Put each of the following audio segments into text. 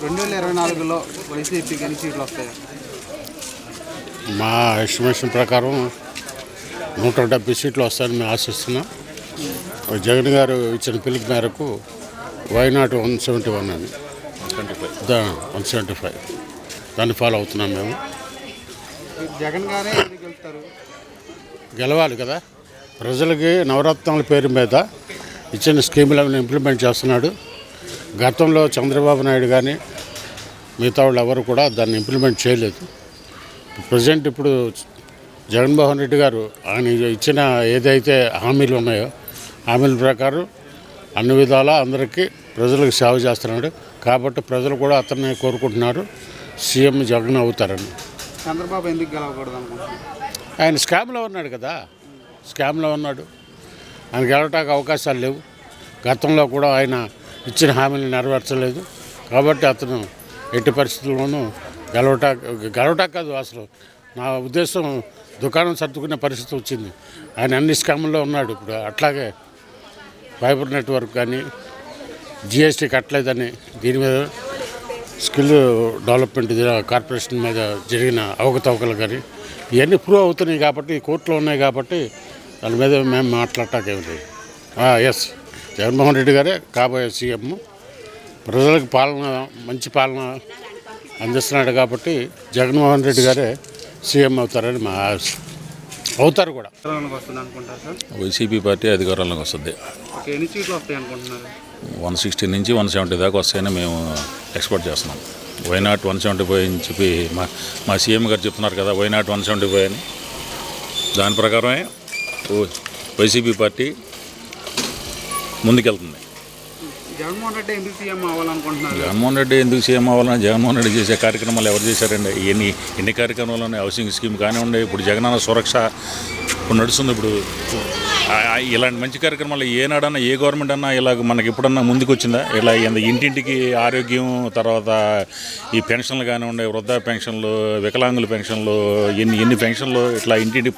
2024లో వైసీపీకి ఎన్ని సీట్లు వస్తాయి? మా ఎస్టిమేషన్ ప్రకారం 170 సీట్లు వస్తాయని మేము ఆశిస్తున్నాం. జగన్ గారు ఇచ్చిన పిలుపు మేరకు వైనాట్ 171 అని 175 దాన్ని ఫాలో అవుతున్నాం మేము. జగన్ గారే గెలుస్తారు, గెలవాలి కదా. ప్రజలకి నవరత్నాల పేరు మీద ఇచ్చిన స్కీములను ఇంప్లిమెంట్ చేస్తున్నాడు. గతంలో చంద్రబాబు నాయుడు కానీ మిగతా వాళ్ళు ఎవరు కూడా దాన్ని ఇంప్లిమెంట్ చేయలేదు. ప్రజెంట్ ఇప్పుడు జగన్మోహన్ రెడ్డి గారు ఆయన ఇచ్చిన ఏదైతే హామీలు ఉన్నాయో హామీల ప్రకారం అన్ని విధాలా అందరికీ ప్రజలకు సేవ చేస్తున్నాడు. కాబట్టి ప్రజలు కూడా అతన్ని కోరుకుంటున్నారు సీఎం జగన్ అవుతారని. చంద్రబాబు ఎందుకు గెలవకూడదు అనుకుంటున్నారు? ఆయన స్కామ్లో ఉన్నాడు కదా, స్కామ్లో ఉన్నాడు. ఆయన గెలవటానికి అవకాశాలు లేవు. గతంలో కూడా ఆయన ఇచ్చిన హామీలు నెరవేర్చలేదు. కాబట్టి అతను ఎట్టి పరిస్థితుల్లోనూ గెలవటానికి కాదు, అసలు నా ఉద్దేశం దుకాణం సర్దుకునే పరిస్థితి వచ్చింది. ఆయన అన్ని స్కాముల్లో ఉన్నాడు. ఇప్పుడు అట్లాగే ఫైబర్ నెట్వర్క్ కానీ జిఎస్టీ కట్టలేదని దీని మీద స్కిల్ డెవలప్మెంట్ కార్పొరేషన్ మీద జరిగిన అవకతవకలు కానీ ఇవన్నీ ప్రూవ్ అవుతున్నాయి. కాబట్టి కోర్టులో ఉన్నాయి. కాబట్టి దాని మీద మేము మాట్లాడటానికి ఏమి లేదు. ఎస్, జగన్మోహన్ రెడ్డి గారే కాబోయే సీఎం. ప్రజలకు పాలన మంచి పాలన అందిస్తున్నాడు. కాబట్టి జగన్మోహన్ రెడ్డి గారే సీఎం అవుతారని మా ఆశ. అవుతారు కూడా. వస్తుంది అనుకుంటారు సార్? వైసీపీ పార్టీ అధికారంలోకి వస్తుంది. ఎన్ని సీట్లు వస్తాయి అనుకుంటున్నారు? 160 నుంచి 170 దాకా వస్తాయని మేము ఎక్స్పెక్ట్ చేస్తున్నాం. వైనాట్ 175 అని చెప్పి మా సీఎం గారు చెప్తున్నారు కదా, వైనాట్ 175 అని. దాని ప్రకారమే వైసీపీ పార్టీ ముందుకెళ్తుంది. జగన్మోహన్ రెడ్డి ఎందుకు సీఎం అవ్వాలనుకుంటున్నారు? జగన్మోహన్ రెడ్డి ఎందుకు సీఎం అవ్వాలని, జగన్మోహన్ రెడ్డి చేసే కార్యక్రమాలు ఎవరు చేశారండి? ఎన్ని కార్యక్రమాలు ఉన్నాయి? హౌసింగ్ స్కీమ్ కానివ్వండి, ఇప్పుడు జగనన్న సురక్ష ఇప్పుడు నడుస్తుంది. ఇప్పుడు ఇలాంటి మంచి కార్యక్రమాలు ఏనాడన్నా ఏ గవర్నమెంట్ అన్నా ఇలాగ మనకి ఎప్పుడన్నా ముందుకు వచ్చిందా? ఇలా ఇంటింటికి ఆరోగ్యం, తర్వాత ఈ పెన్షన్లు కానివ్వండి, వృద్ధా పెన్షన్లు, వికలాంగుల పెన్షన్లు, ఎన్ని పెన్షన్లు ఇట్లా ఇంటింటి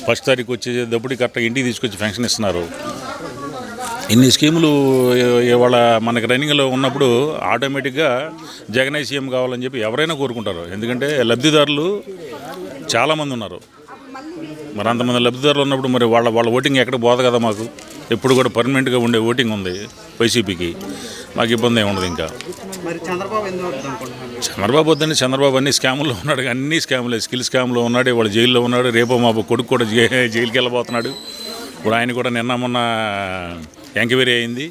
ఫస్ట్ తారీఖు వచ్చేటప్పుడు కరెక్ట్గా ఇంటికి తీసుకొచ్చి పెన్షన్ ఇస్తున్నారు. ఇన్ని స్కీములు ఇవాళ మనకి రన్నింగ్లో ఉన్నప్పుడు ఆటోమేటిక్గా జగనే సీఎం కావాలని చెప్పి ఎవరైనా కోరుకుంటారు. ఎందుకంటే లబ్ధిదారులు చాలామంది ఉన్నారు. మరి అంతమంది లబ్ధిదారులు ఉన్నప్పుడు మరి వాళ్ళ ఓటింగ్ ఎక్కడ పోదు కదా. మాకు ఎప్పుడు కూడా పర్మనెంట్గా ఉండే ఓటింగ్ ఉంది వైసీపీకి. మాకు ఇబ్బంది ఏమి ఉండదు. ఇంకా చంద్రబాబు వద్దని, చంద్రబాబు అన్ని స్కాముల్లో ఉన్నాడు. అన్ని స్కాములే, స్కిల్ స్కామ్లో ఉన్నాడు. వాళ్ళు జైల్లో ఉన్నాడు. రేపో మా కొడుకు కూడా జైలుకి వెళ్ళబోతున్నాడు. ఇప్పుడు ఆయన కూడా నిన్న మొన్న ఎంక్వైరీ అయింది.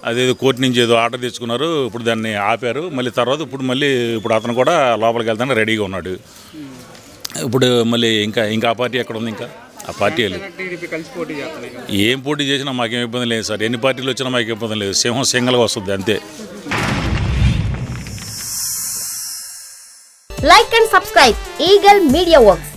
అదేదో కోర్టు నుంచి ఏదో ఆర్డర్ తెచ్చుకున్నారు. ఇప్పుడు దాన్ని ఆపారు. మళ్ళీ తర్వాత ఇప్పుడు అతను కూడా లోపలికి వెళ్తాను రెడీగా ఉన్నాడు. ఇప్పుడు మళ్ళీ ఇంకా ఆ పార్టీ ఎక్కడ ఉంది? ఇంకా ఆ పార్టీ ఏం పోటీ చేసినా మాకేం ఇబ్బంది లేదు సార్. ఎన్ని పార్టీలు వచ్చినా మాకు ఇబ్బంది లేదు. సింహం సింగల్గా వస్తుంది అంతే. Like and subscribe Eagle Media Works.